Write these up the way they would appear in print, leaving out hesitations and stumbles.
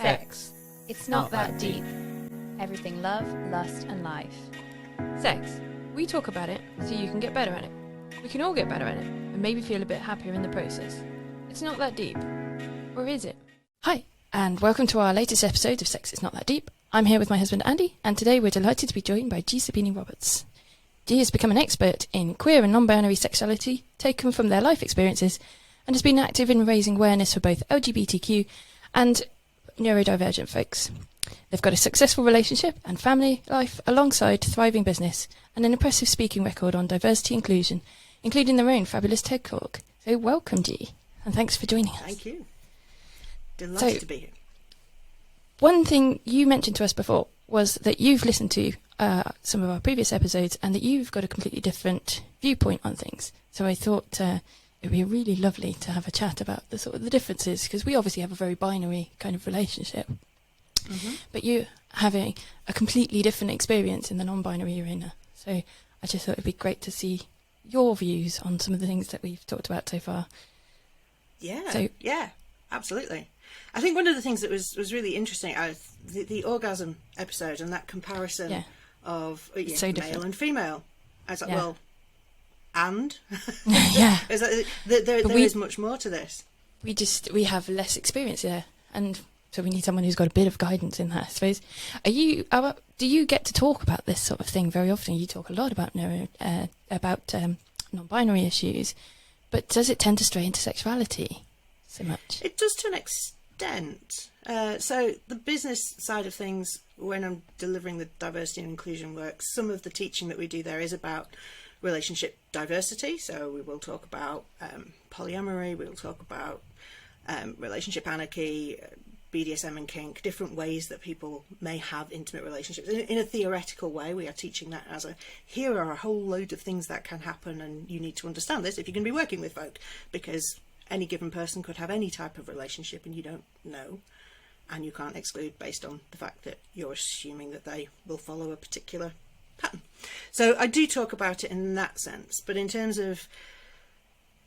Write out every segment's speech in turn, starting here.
Sex. It's not that deep. Everything love, lust, and life. Sex. We talk about it so you can get better at it. We can all get better at it and maybe feel a bit happier in the process. It's not that deep. Or is it? Hi, and welcome to our latest episode of Sex It's Not That Deep. I'm here with my husband Andy, and today we're delighted to be joined by G Sabini Roberts. G has become an expert in queer and non-binary sexuality taken from their life experiences and has been active in raising awareness for both LGBTQ and neurodivergent folks. They've got a successful relationship and family life alongside thriving business and an impressive speaking record on diversity inclusion, including their own fabulous TED Talk. So welcome, G, and thanks for joining us. Thank you. Delighted to be here. One thing you mentioned to us before was that you've listened to some of our previous episodes and that you've got a completely different viewpoint on things. So I thought it would be really lovely to have a chat about the sort of the differences, because we obviously have a very binary kind of relationship. Mm-hmm. But you having a completely different experience in the non-binary arena. So I just thought it'd be great to see your views on some of the things that we've talked about so far. Yeah, absolutely. I think one of the things that was really interesting, the orgasm episode and that comparison of so male and female. I was like, well, and? Yeah. There is much more to this. We have less experience there, and so we need someone who's got a bit of guidance in that, I suppose. Do you get to talk about this sort of thing very often? You talk a lot about non-binary issues, but does it tend to stray into sexuality so much? It does to an extent. So the business side of things, when I'm delivering the diversity and inclusion work, some of the teaching that we do there is about relationship diversity. So we will talk about polyamory, we'll talk about relationship anarchy, BDSM and kink, different ways that people may have intimate relationships. In a theoretical way, we are teaching that as here are a whole load of things that can happen, and you need to understand this if you're going to be working with folk, because any given person could have any type of relationship and you don't know, and you can't exclude based on the fact that you're assuming that they will follow a particular pattern. So I do talk about it in that sense, but in terms of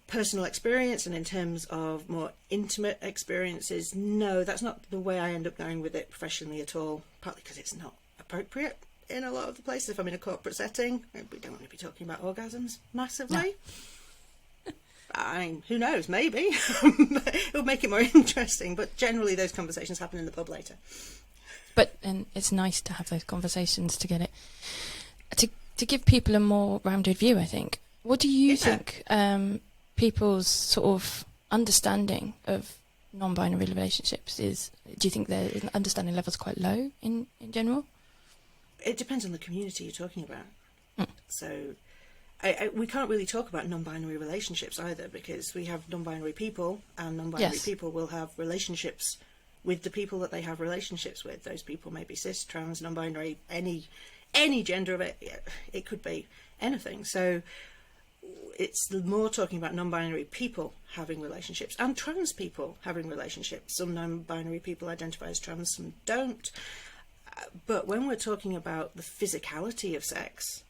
personal experience and in terms of more intimate experiences, no, that's not the way I end up going with it professionally at all, partly because it's not appropriate in a lot of the places. If I'm in a corporate setting, we don't want to be talking about orgasms massively. No. I mean, who knows, maybe. It'll make it more interesting, but generally those conversations happen in the pub later. But and it's nice to have those conversations to get it, to give people a more rounded view, I think. What do you think people's sort of understanding of non-binary relationships is? Do you think their understanding levels quite low in general? It depends on the community you're talking about. So we can't really talk about non-binary relationships either, because we have non-binary people, and non-binary people will have relationships with the people that they have relationships with. Those people may be cis, trans, non-binary, any gender of it. It could be anything. So it's more talking about non-binary people having relationships and trans people having relationships. Some non-binary people identify as trans, some don't. But when we're talking about the physicality of sex,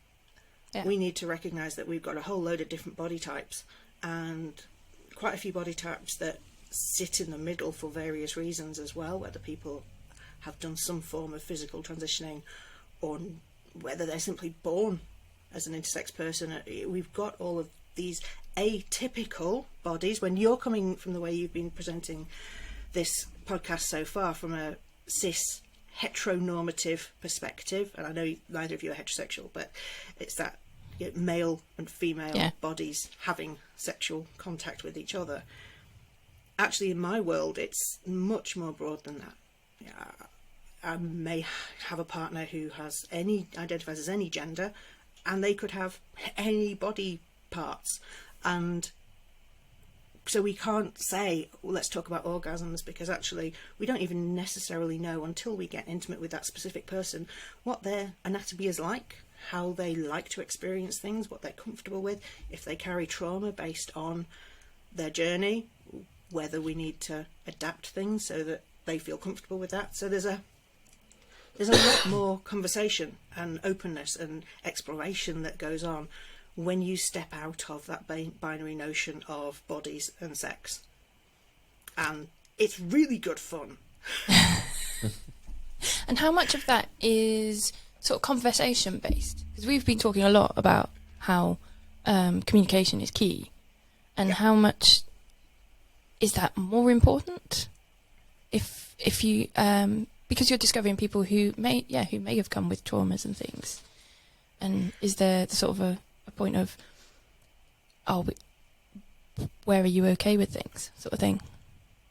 we need to recognise that we've got a whole load of different body types, and quite a few body types that sit in the middle for various reasons as well, whether people have done some form of physical transitioning or whether they're simply born as an intersex person. We've got all of these atypical bodies. When you're coming from the way you've been presenting this podcast so far, from a cis heteronormative perspective, and I know neither of you are heterosexual, but it's that male and female bodies having sexual contact with each other. Actually, in my world, it's much more broad than that. I may have a partner who identifies as any gender, and they could have any body parts, and so we can't say, well, let's talk about orgasms, because actually we don't even necessarily know until we get intimate with that specific person what their anatomy is like, how they like to experience things, what they're comfortable with, if they carry trauma based on their journey, whether we need to adapt things so that they feel comfortable with that. So there's a lot more conversation and openness and exploration that goes on when you step out of that binary notion of bodies and sex. And it's really good fun. And how much of that is sort of conversation based? Because we've been talking a lot about how communication is key, and how much is that more important if you because you're discovering people who may have come with traumas and things, and is there sort of a point of where are you okay with things, sort of thing?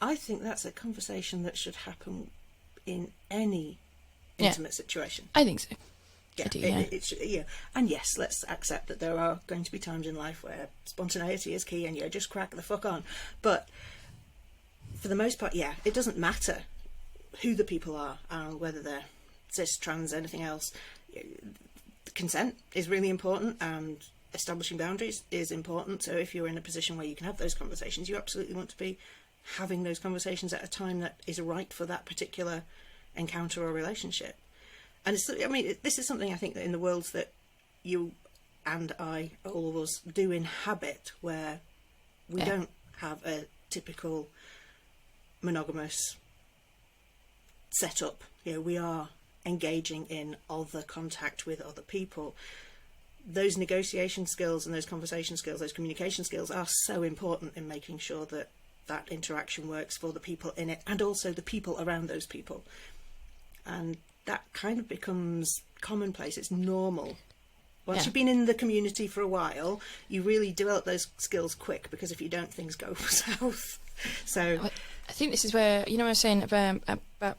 I think that's a conversation that should happen in any intimate situation. I think so. Yeah, I do, yeah. And yes, let's accept that there are going to be times in life where spontaneity is key and you just crack the fuck on. But for the most part, yeah, it doesn't matter who the people are and whether they're cis, trans, anything else. Consent is really important, and establishing boundaries is important. So if you're in a position where you can have those conversations, you absolutely want to be having those conversations at a time that is right for that particular encounter or relationship. And this is something I think that in the worlds that you and I, all of us, do inhabit, where we don't have a typical monogamous setup. We are engaging in other contact with other people. Those negotiation skills and those conversation skills, those communication skills are so important in making sure that that interaction works for the people in it and also the people around those people. And that kind of becomes commonplace. It's normal. Once you've been in the community for a while, you really develop those skills quick, because if you don't, things go south. So I think this is where, I was saying about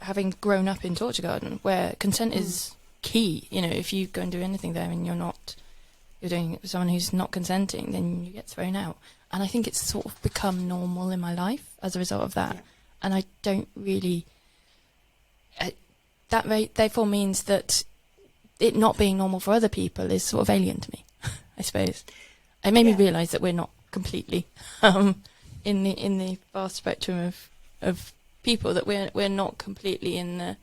having grown up in Torture Garden, where consent is key. If you go and do anything there and you're doing it with someone who's not consenting, then you get thrown out. And I think it's sort of become normal in my life as a result of that. Yeah. And I don't really... that therefore means that it not being normal for other people is sort of alien to me, I suppose. It made me realise that we're not completely in the vast spectrum of people, that we're not completely in the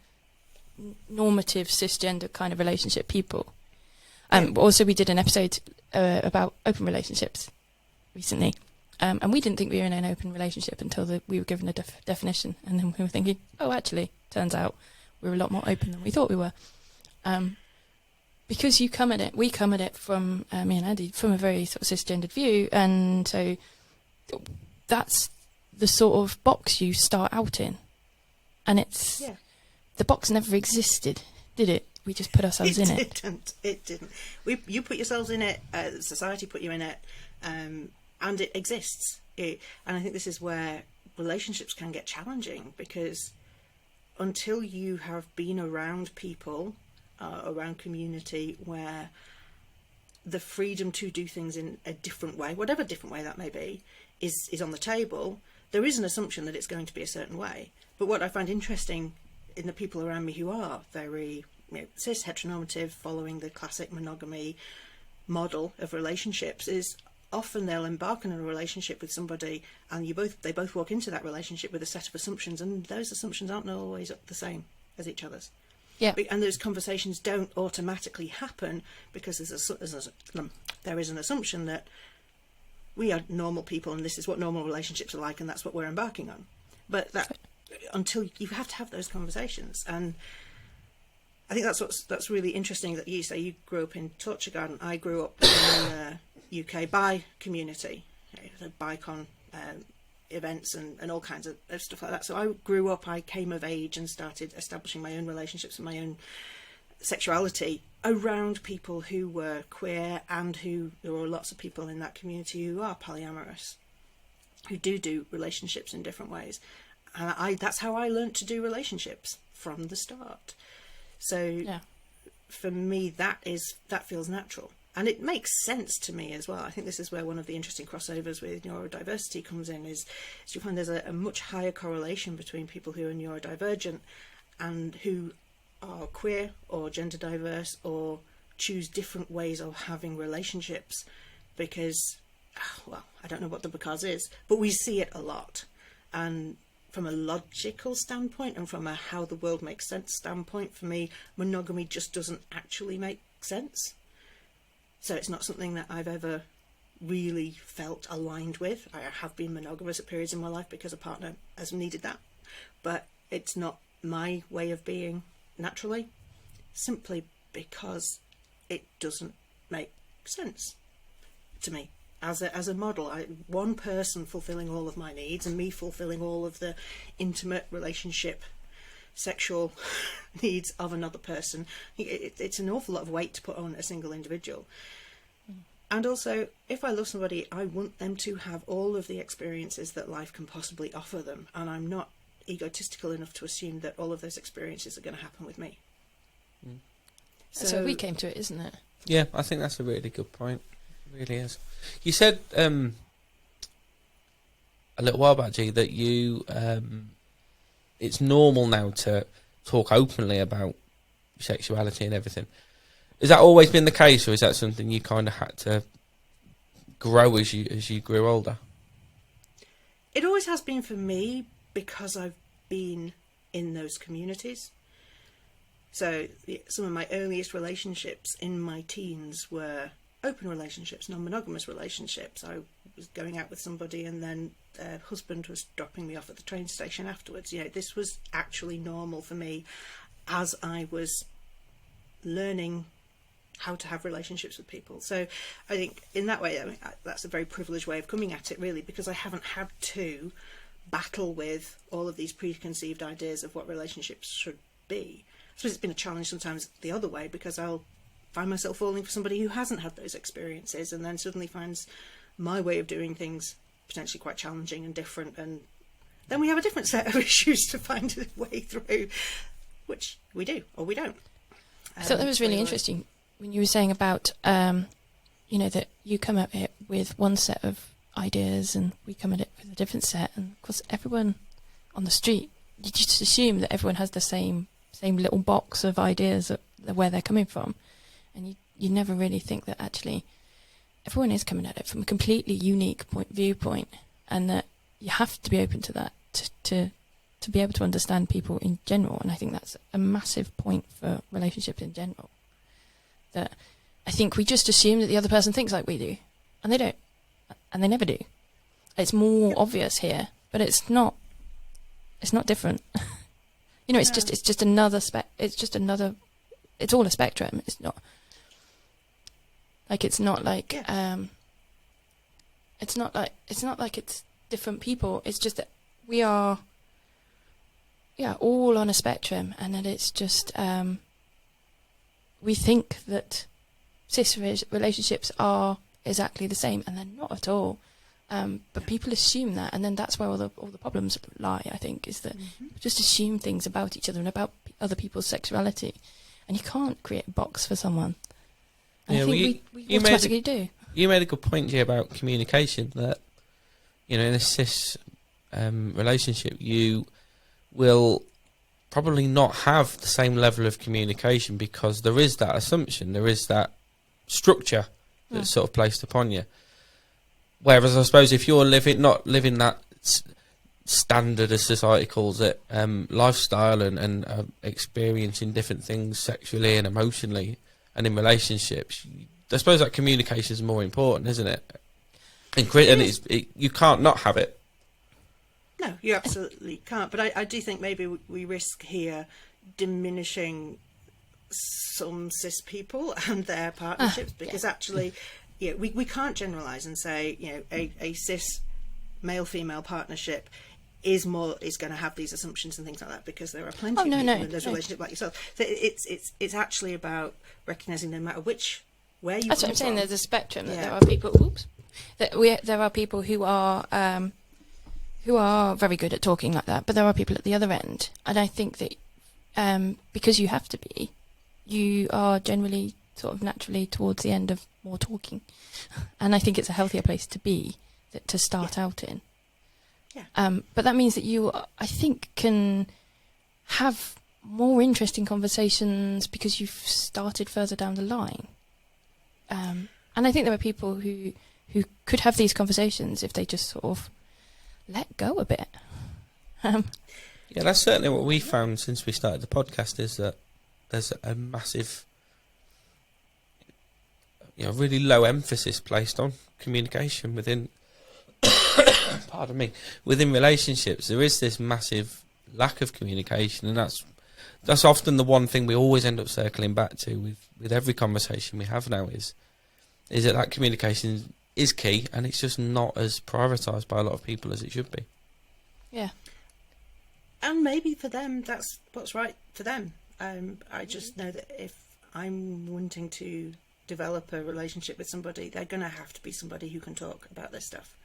normative cisgender kind of relationship people. Also, we did an episode about open relationships recently, and we didn't think we were in an open relationship until we were given a definition, and then we were thinking, oh, actually, turns out we're a lot more open than we thought we were. Because we come at it from, me and Andy, from a very sort of cisgendered view, and so that's the sort of box you start out in. And it's... Yeah. The box never existed, did it? We just put ourselves in it. It didn't. You put yourselves in it, society put you in it, and it exists. And I think this is where relationships can get challenging, because until you have been around people, around community, where the freedom to do things in a different way, whatever different way that may be, is on the table, there is an assumption that it's going to be a certain way. But what I find interesting in the people around me who are very cis, heteronormative, following the classic monogamy model of relationships, is often they'll embark on a relationship with somebody, and they both walk into that relationship with a set of assumptions, and those assumptions aren't always the same as each other's. Yeah. And those conversations don't automatically happen because there is an assumption that we are normal people and this is what normal relationships are like, and that's what we're embarking on. But until you have to have those conversations. And I think that's really interesting that you say you grew up in Torture Garden. I grew up in the UK bi community, the BICON events and all kinds of stuff like that. So I grew up, I came of age and started establishing my own relationships and my own sexuality around people who were queer, and there were lots of people in that community who are polyamorous, who do relationships in different ways. And that's how I learnt to do relationships from the start. So for me, that feels natural. And it makes sense to me as well. I think this is where one of the interesting crossovers with neurodiversity comes in, is you find there's a much higher correlation between people who are neurodivergent and who are queer or gender diverse or choose different ways of having relationships, because, well, I don't know what the because is, but we see it a lot. And from a logical standpoint and from a how the world makes sense standpoint, for me, monogamy just doesn't actually make sense. So it's not something that I've ever really felt aligned with. I have been monogamous at periods in my life because a partner has needed that, but it's not my way of being naturally, simply because it doesn't make sense to me. As a model, one person fulfilling all of my needs and me fulfilling all of the intimate relationship, sexual needs of another person, it's an awful lot of weight to put on a single individual. And also, if I love somebody, I want them to have all of the experiences that life can possibly offer them, and I'm not egotistical enough to assume that all of those experiences are going to happen with me. So we came to it, isn't it? Yeah, I think that's a really good point. It really is. You said a little while back, G, that you it's normal now to talk openly about sexuality and everything. Has that always been the case, or is that something you kind of had to grow as you grew older? It always has been for me, because I've been in those communities. So some of my earliest relationships in my teens were open relationships, non-monogamous relationships. I was going out with somebody and then their husband was dropping me off at the train station afterwards. You know, this was actually normal for me as I was learning how to have relationships with people. So I think in that way, I mean, that's a very privileged way of coming at it, really, because I haven't had to battle with all of these preconceived ideas of what relationships should be. I suppose it's been a challenge sometimes the other way, because I'll find myself falling for somebody who hasn't had those experiences and then suddenly finds my way of doing things potentially quite challenging and different, and then we have a different set of issues to find a way through, which we do or we don't. I thought that was really interesting when you were saying about that you come at it with one set of ideas and we come at it with a different set, and of course everyone on the street, you just assume that everyone has the same little box of ideas of where they're coming from, and you never really think that actually everyone is coming at it from a completely unique viewpoint, and that you have to be open to that to be able to understand people in general. And I think that's a massive point for relationships in general, that I think we just assume that the other person thinks like we do, and they don't, and they never do. It's more obvious here, but it's not different. It's just another it's all a spectrum. It's not like it's not like it's different people. It's just that we are all on a spectrum, and that it's just we think that cis relationships are exactly the same, and they're not at all. But people assume that, and then that's where all the problems lie, I think, is that people just assume things about each other and about other people's sexuality, and you can't create a box for someone. And I think we automatically do. You made a good point here about communication, that in a cis relationship you will probably not have the same level of communication, because there is that assumption, there is that structure that's sort of placed upon you. Whereas I suppose if you're not living that standard, as society calls it, lifestyle and experiencing different things sexually and emotionally and in relationships, I suppose that communication is more important, isn't it? And you can't not have it. No, you absolutely can't. But I do think maybe we risk here diminishing some cis people and their partnerships, because actually, we can't generalise and say, a cis male-female partnership is going to have these assumptions and things like that, because there are plenty of people in those relationships like yourself. So it's actually about recognising no matter where you. That's come what I'm saying. from. There's a spectrum. That there are people. There are people who are very good at talking like that, but there are people at the other end, and I think that because you have to be, you are generally sort of naturally towards the end of more talking, and I think it's a healthier place to be to start out in. Yeah. But that means that you, I think, can have more interesting conversations because you've started further down the line. And I think there are people who could have these conversations if they just sort of let go a bit. Yeah, that's certainly what we found since we started the podcast, is that there's a massive, really low emphasis placed on communication within, pardon me, within relationships. There is this massive lack of communication, and that's often the one thing we always end up circling back to with every conversation we have now is that communication is key, and it's just not as prioritised by a lot of people as it should be. Yeah. And maybe for them, that's what's right for them. I just know that if I'm wanting to develop a relationship with somebody, they're going to have to be somebody who can talk about this stuff.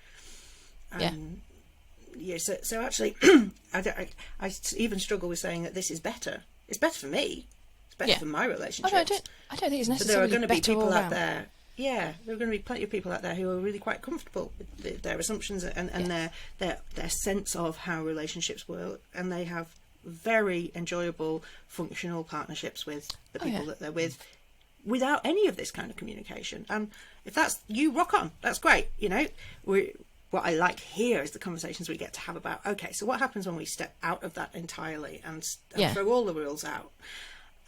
Yeah. So actually, I even struggle with saying that this is better. It's better for me. It's better for my relationship. I don't think it's necessarily but there are going to be people out around. there. Yeah, there are going to be plenty of people out there who are really quite comfortable with their assumptions and their sense of how relationships work, and they have very enjoyable, functional partnerships with the people that they're with, without any of this kind of communication. And if that's you, rock on. That's great. You know, what I like here is the conversations we get to have about, okay, so what happens when we step out of that entirely and throw all the rules out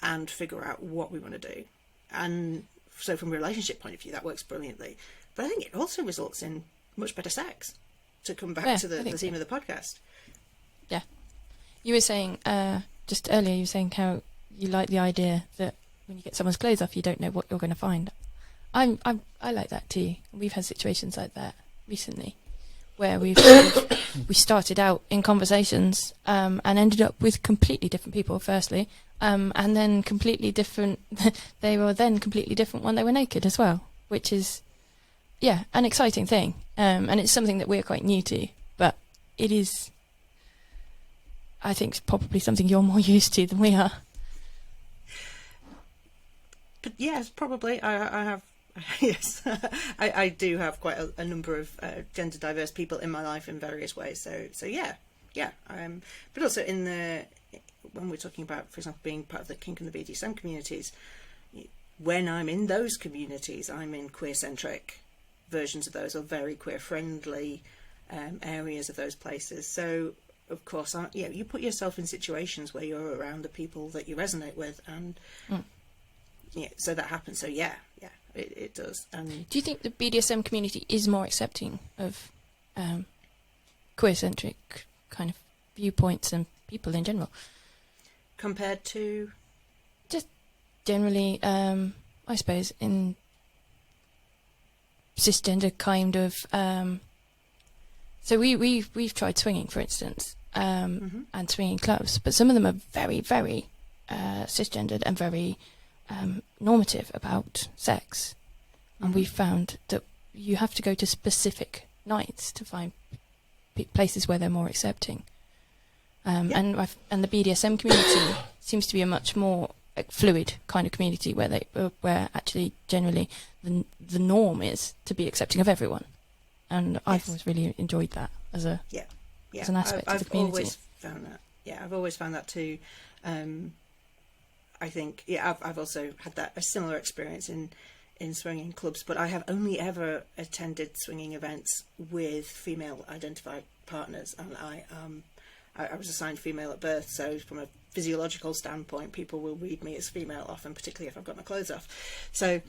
and figure out what we want to do. And so from a relationship point of view, that works brilliantly. But I think it also results in much better sex, to come back to the theme of the podcast. Yeah. You were saying, just earlier, you were saying how you like the idea that when you get someone's clothes off, you don't know what you're going to find. I like that too. We've had situations like that recently, where we started out in conversations and ended up with completely different people, firstly, and then completely different. They were then completely different when they were naked as well, which is, an exciting thing. And it's something that we're quite new to, but it is, I think, probably something you're more used to than we are. But yes, probably. I have. Yes, I do have quite a number of gender diverse people in my life in various ways. So yeah. But also when we're talking about, for example, being part of the kink and the BDSM communities, when I'm in those communities, I'm in queer-centric versions of those, or very queer-friendly areas of those places. So of course, you put yourself in situations where you're around the people that you resonate with, and so that happens. So yeah. It does. Do you think the BDSM community is more accepting of queer-centric kind of viewpoints and people in general? Compared to? Just generally, I suppose, in cisgender kind of... So we've tried swinging, for instance, and swinging clubs, but some of them are very, very cisgendered and very... normative about sex, and we've found that you have to go to specific nights to find places where they're more accepting. And the BDSM community seems to be a much more fluid kind of community where actually generally the norm is to be accepting of everyone, and I've always really enjoyed that as an aspect of the community. I've always found that. Yeah, I've always found that too. I think, I've also had a similar experience in swinging clubs, but I have only ever attended swinging events with female-identified partners, and I was assigned female at birth, so from a physiological standpoint, people will read me as female often, particularly if I've got my clothes off. So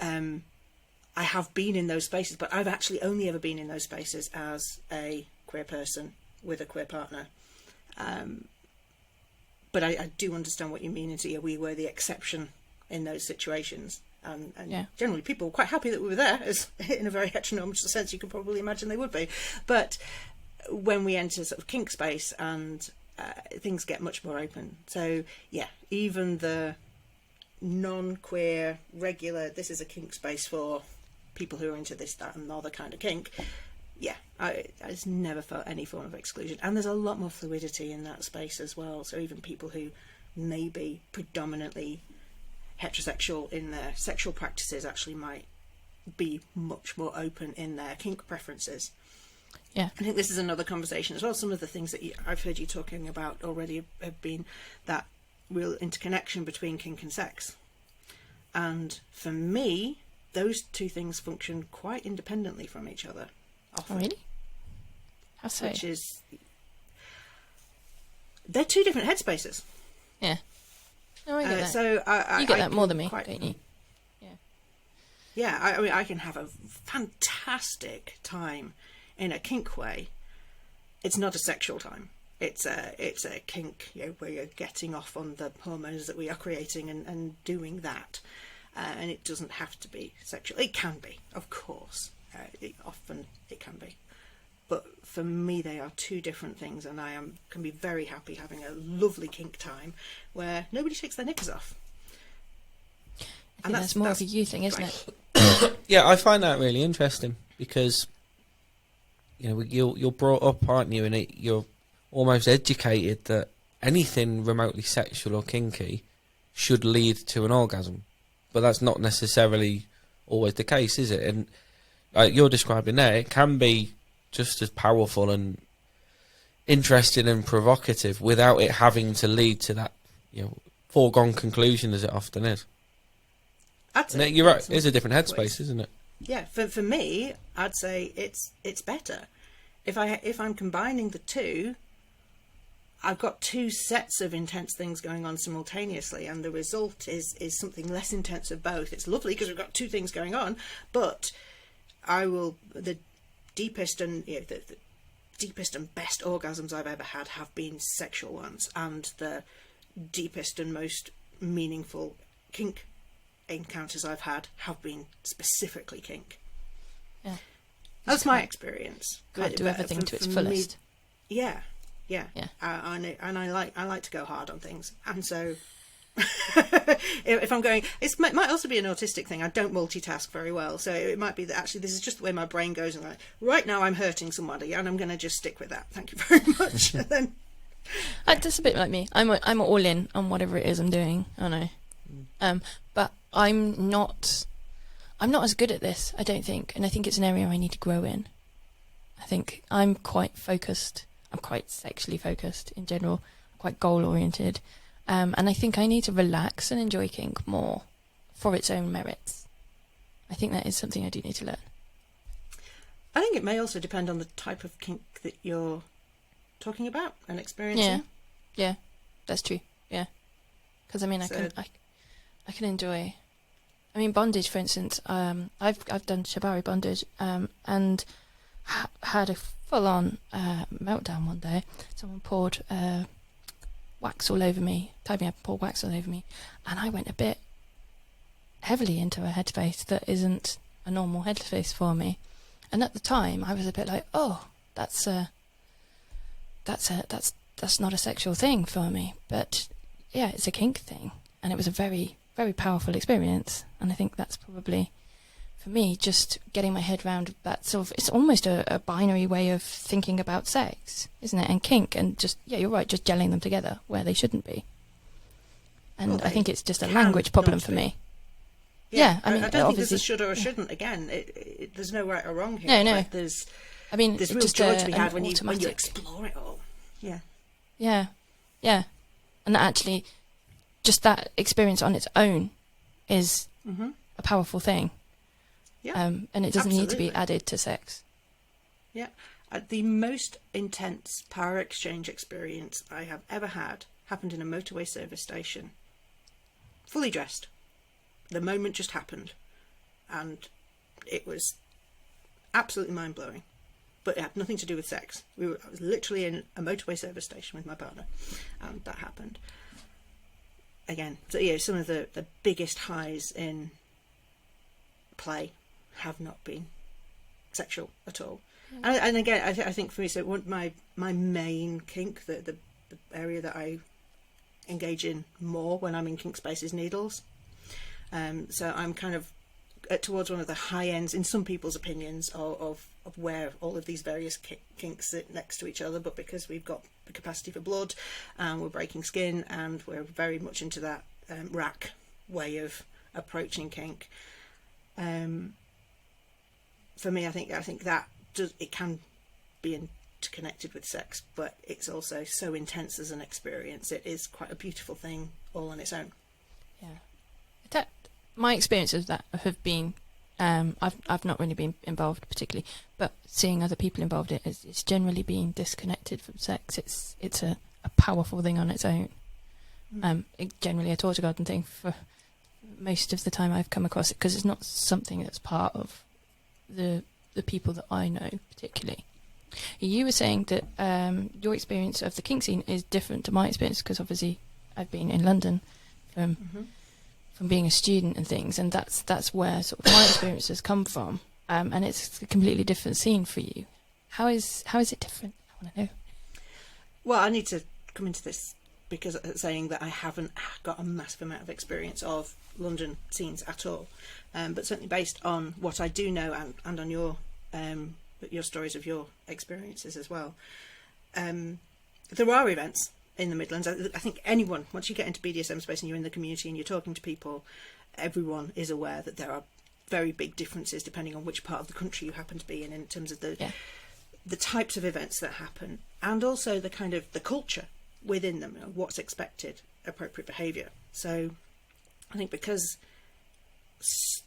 I have been in those spaces, but I've actually only ever been in those spaces as a queer person with a queer partner. But I do understand what you mean, and we were the exception in those situations. And generally people were quite happy that we were there, as in a very heteronormative sense you could probably imagine they would be. But when we enter sort of kink space, and things get much more open. So even the non-queer, regular, this is a kink space for people who are into this, that and the other kind of kink, I just never felt any form of exclusion. And there's a lot more fluidity in that space as well. So even people who may be predominantly heterosexual in their sexual practices actually might be much more open in their kink preferences. Yeah. I think this is another conversation as well. Some of the things that I've heard you talking about already have been that real interconnection between kink and sex. And for me, those two things function quite independently from each other. Often. Oh, really? How so? Which is... They're two different headspaces. Yeah. No, I get that. So you get that more than me, don't you? Yeah, I mean, I can have a fantastic time in a kink way. It's not a sexual time. It's a kink, where you're getting off on the hormones that we are creating and doing that. And it doesn't have to be sexual. It can be, of course. Often it can be. But for me, they are two different things, and I can be very happy having a lovely kink time where nobody takes their knickers off. I think that's more of a you thing, isn't it? Yeah, I find that really interesting because you're brought up, aren't you? And you're almost educated that anything remotely sexual or kinky should lead to an orgasm, but that's not necessarily always the case, is it? And like you're describing there, it can be just as powerful and interesting and provocative without it having to lead to that foregone conclusion as it often is. You're right. It's a different headspace, isn't it? Yeah, for me, I'd say it's better if I'm combining the two. I've got two sets of intense things going on simultaneously, and the result is something less intense of both. It's lovely because we've got two things going on, but the deepest and the deepest and best orgasms I've ever had have been sexual ones, and the deepest and most meaningful kink encounters I've had have been specifically kink. Yeah, that's my experience. Can't do everything to its fullest. Yeah. And I like to go hard on things, and so if I'm going, it might also be an autistic thing. I don't multitask very well, so it might be that actually this is just the way my brain goes, and like, right now I'm hurting somebody, and I'm going to just stick with that. Thank you very much. And then that's a bit like me. I'm all in on whatever it is I'm doing. I know, but I'm not as good at this, I don't think, and I think it's an area I need to grow in. I think I'm quite focused. I'm quite sexually focused in general. I'm quite goal oriented. And I think I need to relax and enjoy kink more for its own merits. I think that is something I do need to learn. I think it may also depend on the type of kink that you're talking about and experiencing. Yeah, that's true. Yeah, because I mean, I can enjoy. I mean, bondage, for instance. I've done shibari bondage, and had a full-on meltdown one day. Someone poured wax all over me, tied me up, poured wax all over me, and I went a bit heavily into a headspace that isn't a normal headspace for me. And at the time, I was a bit like, "Oh, that's not a sexual thing for me." But yeah, it's a kink thing, and it was a very, very powerful experience. And I think that's probably, for me, just getting my head around that sort of, it's almost a binary way of thinking about sex, isn't it? And kink, and just, yeah, you're right, just gelling them together where they shouldn't be. And I think it's just a language problem for me. Yeah, I mean, I don't think there's a should or a shouldn't. Again, there's no right or wrong here. No. There's real just joy to be had when you explore it all. Yeah. And actually, just that experience on its own is a powerful thing. Yeah, and it doesn't need to be added to sex. Yeah. The most intense power exchange experience I have ever had happened in a motorway service station. Fully dressed. The moment just happened. And it was absolutely mind-blowing. But it had nothing to do with sex. I was literally in a motorway service station with my partner. And that happened. Again, so yeah, some of the biggest highs in play have not been sexual at all. And again, I think for me, so my main kink, the area that I engage in more when I'm in kink space is needles. So I'm kind of towards one of the high ends, in some people's opinions, of where all of these various kinks sit next to each other. But because we've got the capacity for blood, and we're breaking skin, and we're very much into that rack way of approaching kink. For me, I think that it can be interconnected with sex, but it's also so intense as an experience. It is quite a beautiful thing all on its own. Yeah, my experiences of that have been, I've not really been involved particularly, but seeing other people involved in it, it's generally been disconnected from sex. It's a powerful thing on its own. Generally a torture garden thing for most of the time I've come across it, because it's not something that's part of the people that I know particularly. You were saying that your experience of the kink scene is different to my experience, because obviously I've been in London from being a student and things, and that's where sort of my experiences come from, and it's a completely different scene for you. How is it different? I want to know. Well, I need to come into this because saying that I haven't got a massive amount of experience of London scenes at all, but certainly based on what I do know and on your stories of your experiences as well. There are events in the Midlands. I think anyone, once you get into BDSM space and you're in the community and you're talking to people, everyone is aware that there are very big differences depending on which part of the country you happen to be in terms of the types of events that happen, and also the kind of the culture within them, what's expected, appropriate behaviour. So I think because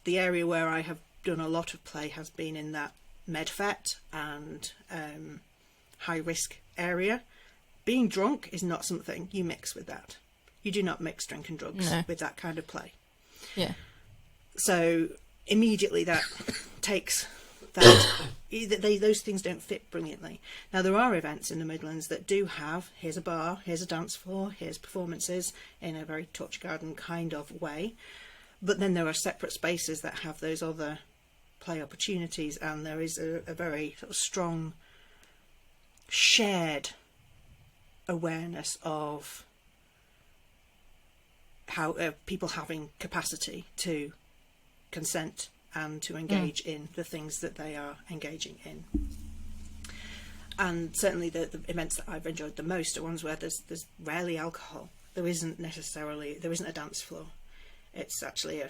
the area where I have done a lot of play has been in that medfet and high risk area, being drunk is not something you mix with that. You do not mix drink and drugs with that kind of play. Yeah. So immediately that takes that those things don't fit brilliantly. Now there are events in the Midlands that do have, here's a bar, here's a dance floor, here's performances in a very Torture Garden kind of way, but then there are separate spaces that have those other play opportunities, and there is a very sort of strong shared awareness of how people having capacity to consent and to engage in the things that they are engaging in. And certainly the events that I've enjoyed the most are ones where there's rarely alcohol. There isn't a dance floor. It's actually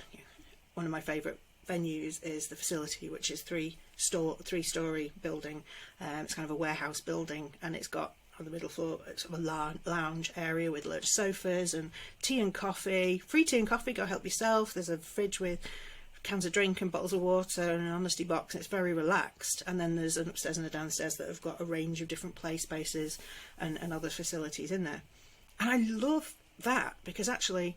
one of my favourite venues is the facility, which is three-story building. It's kind of a warehouse building, and it's got on the middle floor sort of a lounge area with loads of sofas and tea and coffee, free tea and coffee, go help yourself. There's a fridge with cans of drink and bottles of water and an honesty box, and it's very relaxed. And then there's an upstairs and a downstairs that have got a range of different play spaces and other facilities in there. And I love that because actually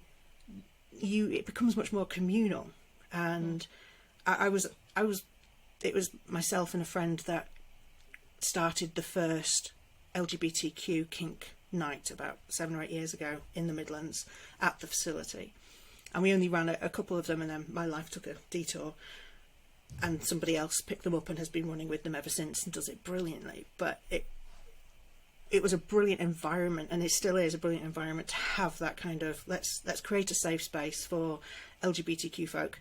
it becomes much more communal. And it was myself and a friend that started the first LGBTQ kink night about 7 or 8 years ago in the Midlands at the facility, and we only ran a couple of them, and then my life took a detour and somebody else picked them up and has been running with them ever since and does it brilliantly. But it was a brilliant environment, and it still is a brilliant environment to have that kind of let's create a safe space for LGBTQ folk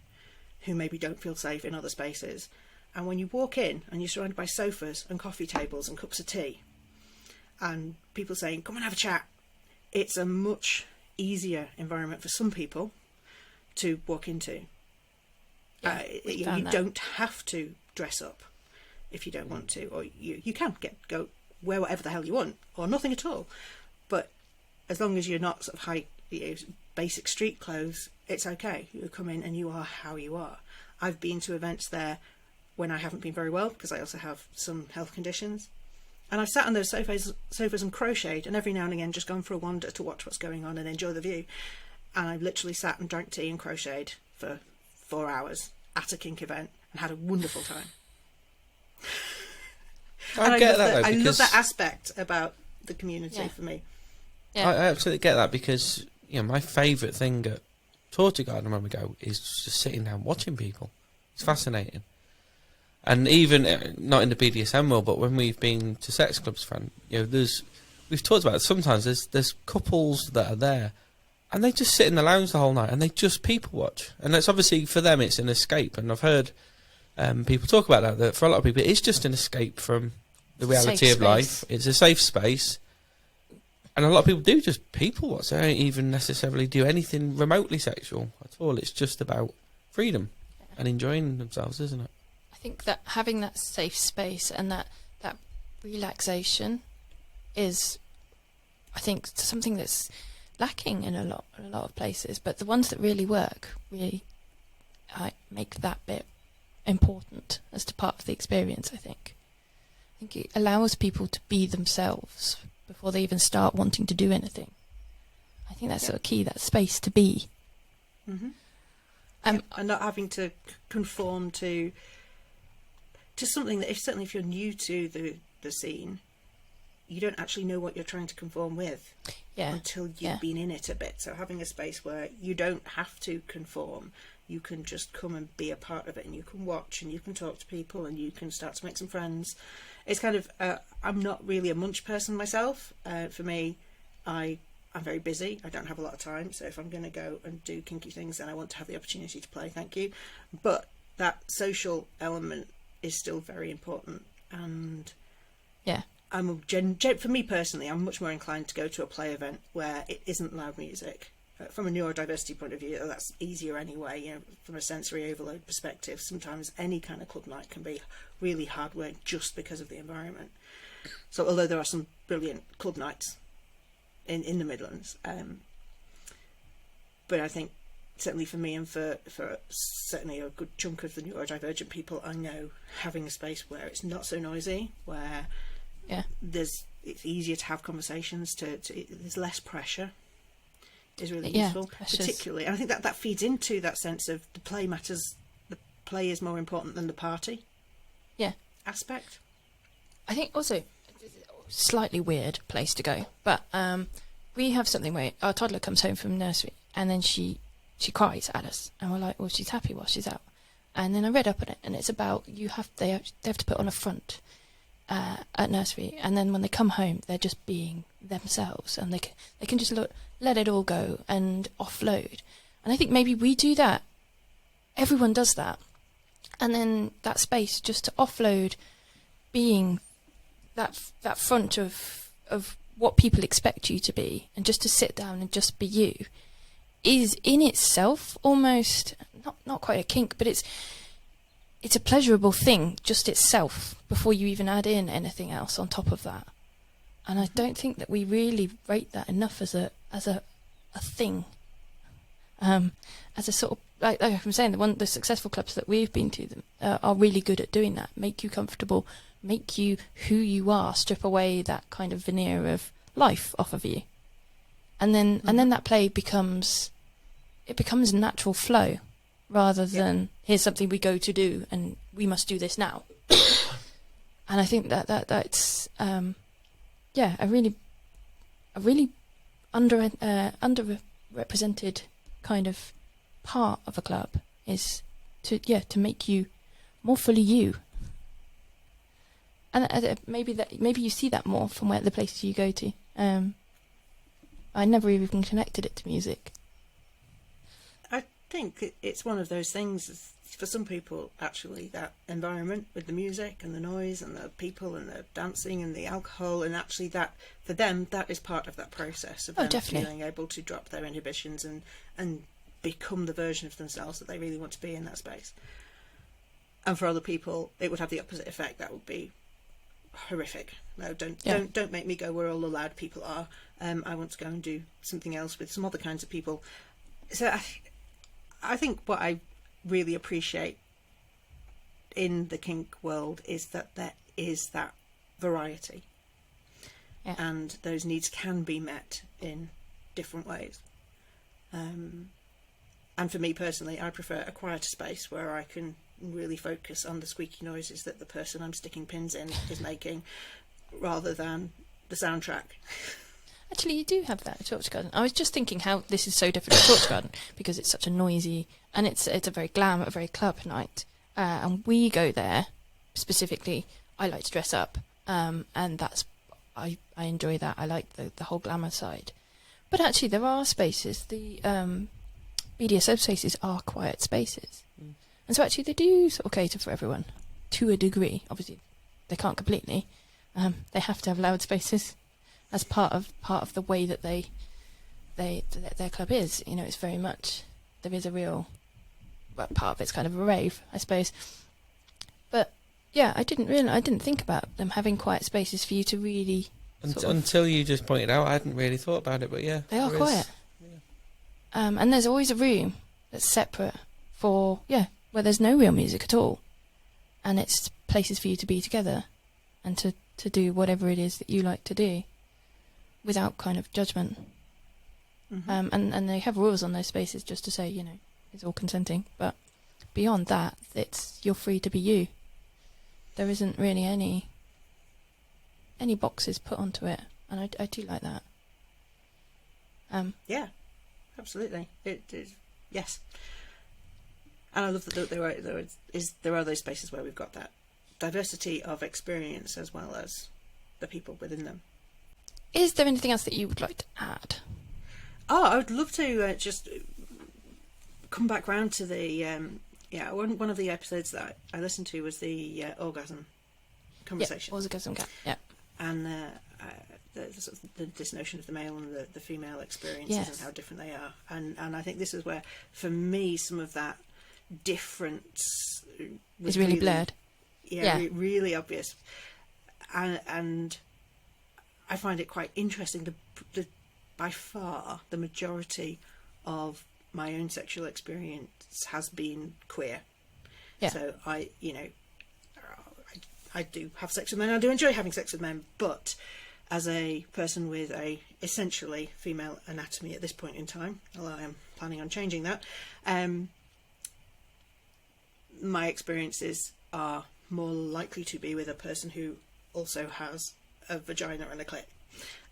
who maybe don't feel safe in other spaces. And when you walk in and you're surrounded by sofas and coffee tables and cups of tea and people saying, come and have a chat, it's a much easier environment for some people to walk into. You don't have to dress up if you don't want to, or you can go wear whatever the hell you want, or nothing at all. But as long as you're not sort of high, basic street clothes, it's okay. You come in and you are how you are. I've been to events there when I haven't been very well, because I also have some health conditions. And I've sat on those sofas and crocheted, and every now and again just gone for a wander to watch what's going on and enjoy the view. And I've literally sat and drank tea and crocheted for 4 hours at a kink event and had a wonderful time. I love that aspect about the community for me. Yeah. I absolutely get that, because my favourite thing at Torture Garden when we go is just sitting down watching people. It's fascinating. And even not in the BDSM world, but when we've been to sex clubs, friend, we've talked about it. Sometimes there's couples that are there, and they just sit in the lounge the whole night and they just people watch. And that's obviously for them it's an escape. And I've heard people talk about that for a lot of people it's just an escape from the reality of life. It's a safe space, and a lot of people do just people watch. They don't even necessarily do anything remotely sexual at all. It's just about freedom and enjoying themselves, isn't it? I think that having that safe space and that relaxation is, I think, something that's lacking in a lot of places. But the ones that really work really make that bit important as to part of the experience. I think it allows people to be themselves before they even start wanting to do anything. I think that's sort of key, that space to be. Mm-hmm. And not having to conform to something that, certainly if you're new to the the scene, you don't actually know what you're trying to conform with until you've been in it a bit. So having a space where you don't have to conform, you can just come and be a part of it, and you can watch and you can talk to people and you can start to make some friends. It's kind of, I'm not really a munch person myself. For me, I'm very busy. I don't have a lot of time. So if I'm going to go and do kinky things, then I want to have the opportunity to play. Thank you. But that social element is still very important. And for me personally, I'm much more inclined to go to a play event where it isn't loud music. From a neurodiversity point of view, that's easier anyway. You know, from a sensory overload perspective, sometimes any kind of club night can be really hard work just because of the environment. So although there are some brilliant club nights in the Midlands, but I think certainly for me and for certainly a good chunk of the neurodivergent people I know, having a space where it's not so noisy, where it's easier to have conversations, there's less pressure, is really useful. Particularly, and I think that feeds into that sense of the play matters. The play is more important than the party. Aspect. I think also slightly weird place to go, but we have something where our toddler comes home from nursery and then she cries at us, and we're like, well, she's happy while she's out. And then I read up on it, and it's about they have to put on a front at nursery, and then when they come home, they're just being themselves, and they can just let it all go and offload. And I think maybe we do that. Everyone does that, and then that space just to offload, being that front of what people expect you to be, and just to sit down and just be you, is in itself almost not quite a kink, but it's a pleasurable thing just itself before you even add in anything else on top of that. And I don't think that we really rate that enough as a thing, as a sort of like I'm saying, the successful clubs that we've been to them are really good at doing that. Make you comfortable, make you who you are, strip away that kind of veneer of life off of you, and then that play becomes a natural flow, rather than here's something we go to do and we must do this now. And I think that's a really underrepresented kind of part of a club, is to make you more fully you. And maybe you see that more from the places you go to. I never even connected it to music. I think it's one of those things, for some people, actually, that environment with the music and the noise and the people and the dancing and the alcohol, and actually that, for them, that is part of that process of them feeling able to drop their inhibitions and become the version of themselves that they really want to be in that space. And for other people, it would have the opposite effect. That would be horrific. No, don't make me go where all the loud people are. I want to go and do something else with some other kinds of people. So I think what I really appreciate in the kink world is that there is that variety, and those needs can be met in different ways. And for me personally, I prefer a quieter space where I can really focus on the squeaky noises that the person I'm sticking pins in is making, rather than the soundtrack. Actually, you do have that at Torch Garden. I was just thinking how this is so different at Torch Garden, because it's such a noisy, and it's a very glam, a very club night. And we go there, specifically, I like to dress up, and I enjoy that. I like the whole glamour side. But actually, there are spaces, the BDSM spaces are quiet spaces. And so actually they do sort of cater for everyone, to a degree. Obviously, they can't completely. They have to have loud spaces as part of the way that their club is. You know, it's very much, there is a real, part of it's kind of a rave, I suppose. But yeah, I didn't think about them having quiet spaces for you to really. Until you just pointed out, I hadn't really thought about it, but yeah, they are quiet. And there's always a room that's separate for where there's no real music at all, and it's places for you to be together and to do whatever it is that you like to do without kind of judgment. And they have rules on those spaces just to say, you know, it's all consenting, but beyond that, you're free to be you. There isn't really any any boxes put onto it, and I do like that. Yeah, absolutely. It is, yes. And I love that there are those spaces where we've got that diversity of experience as well as the people within them. Is there anything else that you would like to add? Oh, I would love to just come back round to the one of the episodes that I listened to was the orgasm conversation. Yeah, orgasm gap. Yeah, and this notion of the male and the female experiences and how different they are, and I think this is where, for me, some of that difference was it's really blurred. Yeah, really obvious, and I find it quite interesting. By far, the majority of my own sexual experience has been queer. Yeah. So I do have sex with men. I do enjoy having sex with men, but as a person with a essentially female anatomy at this point in time, although I am planning on changing that, my experiences are more likely to be with a person who also has a vagina and a clit,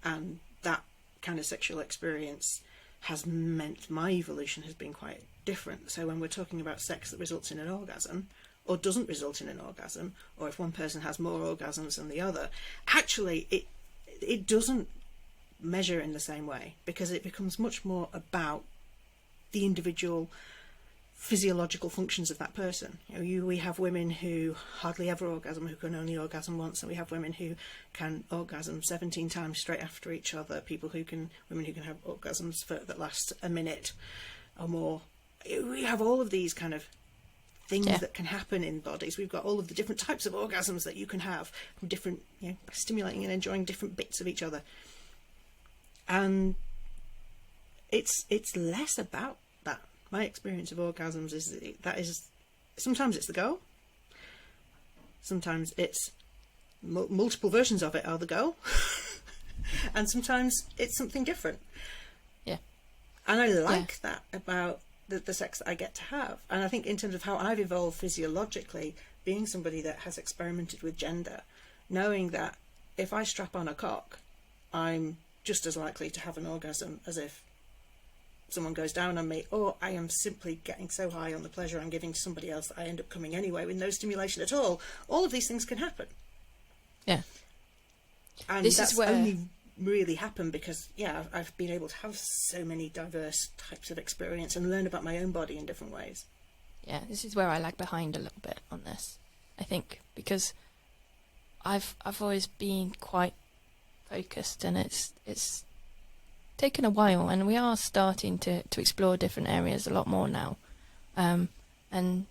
and that kind of sexual experience has meant my evolution has been quite different. So when we're talking about sex that results in an orgasm or doesn't result in an orgasm, or if one person has more orgasms than the other, actually it doesn't measure in the same way, because it becomes much more about the individual physiological functions of that person. We have women who hardly ever orgasm, who can only orgasm once, and we have women who can orgasm 17 times straight after each other. Women who can have orgasms that last a minute or more. We have all of these kind of things that can happen in bodies. We've got all of the different types of orgasms that you can have from different, stimulating and enjoying different bits of each other. And it's less about that. My experience of orgasms is sometimes it's the goal, sometimes it's multiple versions of it are the goal, and sometimes it's something different. Yeah, and I like that about the sex that I get to have. And I think in terms of how I've evolved physiologically, being somebody that has experimented with gender, knowing that if I strap on a cock, I'm just as likely to have an orgasm as if someone goes down on me, or I am simply getting so high on the pleasure I'm giving to somebody else that I end up coming anyway with no stimulation at all. All of these things can happen. Yeah. And that's only really happened because, I've been able to have so many diverse types of experience and learn about my own body in different ways. Yeah, this is where I lag behind a little bit on this, I think, because I've always been quite focused, and it's taken a while, and we are starting to explore different areas a lot more now, and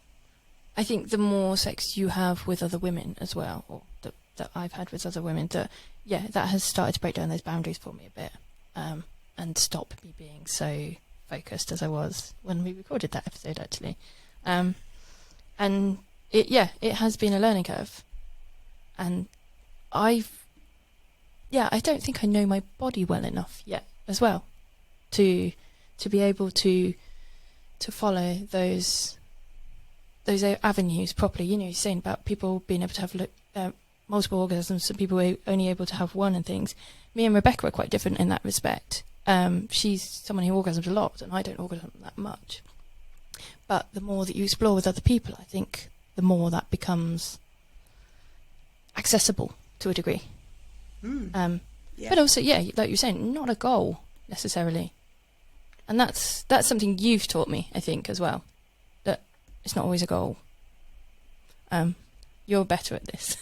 I think the more sex you have with other women as well, or that I've had with other women, that has started to break down those boundaries for me a bit, and stop me being so focused as I was when we recorded that episode, actually, and it has been a learning curve, and I don't think I know my body well enough yet as well to be able to follow those avenues properly. You're saying about people being able to have multiple orgasms, and people only able to have one and things. Me and Rebecca are quite different in that respect. She's someone who orgasms a lot, and I don't orgasm that much. But the more that you explore with other people, I think the more that becomes accessible to a degree. But also, like you're saying, not a goal necessarily, and that's something you've taught me, I think, as well, that it's not always a goal. You're better at this.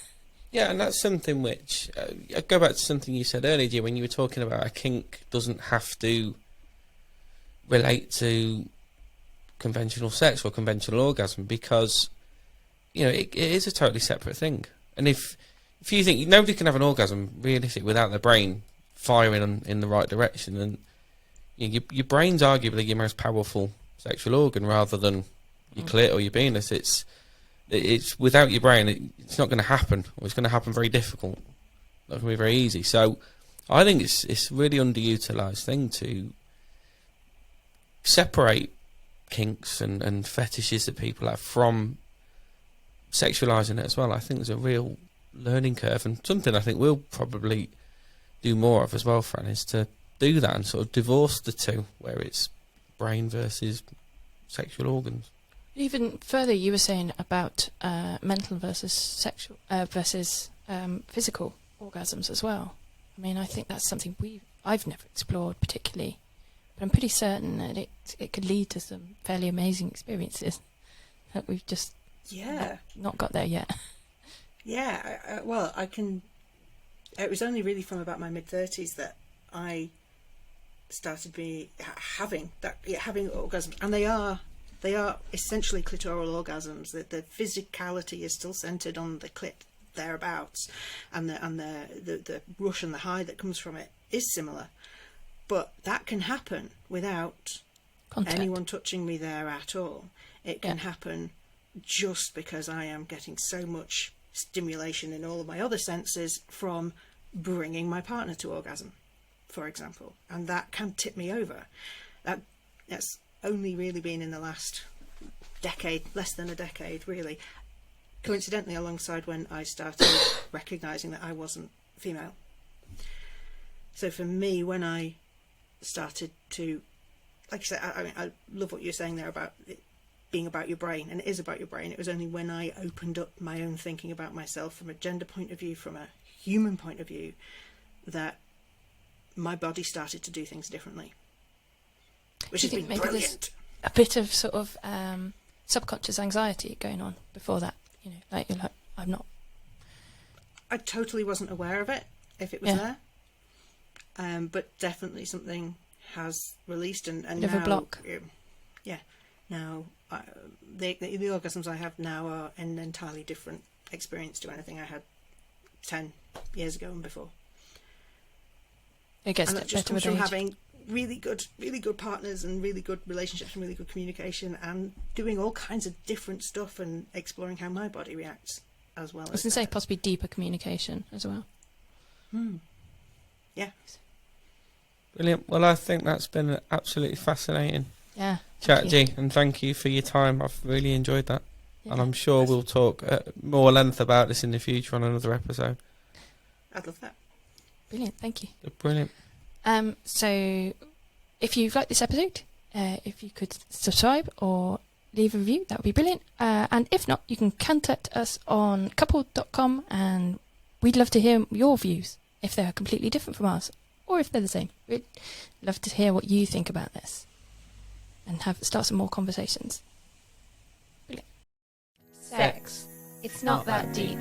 Yeah, and that's something which I go back to something you said earlier, Jim, when you were talking about a kink doesn't have to relate to conventional sex or conventional orgasm, because it is a totally separate thing. And if you think nobody can have an orgasm realistic without their brain firing in the right direction, and your brain's arguably your most powerful sexual organ rather than your clit or your penis. It's without your brain, it's not going to happen, or it's going to happen very difficult. Not going to be very easy. So I think it's really underutilised thing to separate kinks and fetishes that people have from sexualising it as well. I think there's a real learning curve, and something I think we'll probably do more of as well, Fran, is to do that and sort of divorce the two, where it's brain versus sexual organs. Even further, you were saying about mental versus sexual versus physical orgasms as well. I mean, I think that's something I've never explored particularly, but I'm pretty certain that it could lead to some fairly amazing experiences that we've just not got there yet. Yeah, well, I can. It was only really from about my mid-30s that I started having orgasms, and they are essentially clitoral orgasms. The physicality is still centered on the clit thereabouts, and the rush and the high that comes from it is similar, but that can happen without anyone touching me there at all. It can happen just because I am getting so much stimulation in all of my other senses from bringing my partner to orgasm, for example, and that can tip me over. That's only really been in the last decade, less than a decade, really. Coincidentally, alongside when I started recognising that I wasn't female. So for me, when I started to, like you said, I love what you're saying there about it being about your brain, and it is about your brain. It was only when I opened up my own thinking about myself from a gender point of view, from a human point of view, that my body started to do things differently. Which has been brilliant. A bit of sort of subconscious anxiety going on before that, you know, like you're like, I'm not. I totally wasn't aware of it if it was there, but definitely something has released, and bit of a block. Now the orgasms I have now are an entirely different experience to anything I had 10 years ago and before. It gets and that just better comes with from age. having really good partners and really good relationships and really good communication, and doing all kinds of different stuff and exploring how my body reacts as well. I was going to say possibly deeper communication as well. Yeah. Brilliant. Well, I think that's been absolutely fascinating. Yeah. Chat, G, and thank you for your time. I've really enjoyed that. Yeah. And I'm sure we'll talk more length about this in the future on another episode. I'd love that. Brilliant, thank you. Brilliant. So if you've liked this episode, if you could subscribe or leave a review, that would be brilliant. And if not, you can contact us on couple.com, and we'd love to hear your views, if they're completely different from ours, or if they're the same. We'd love to hear what you think about this, and start some more conversations. Brilliant. Sex. It's not that deep.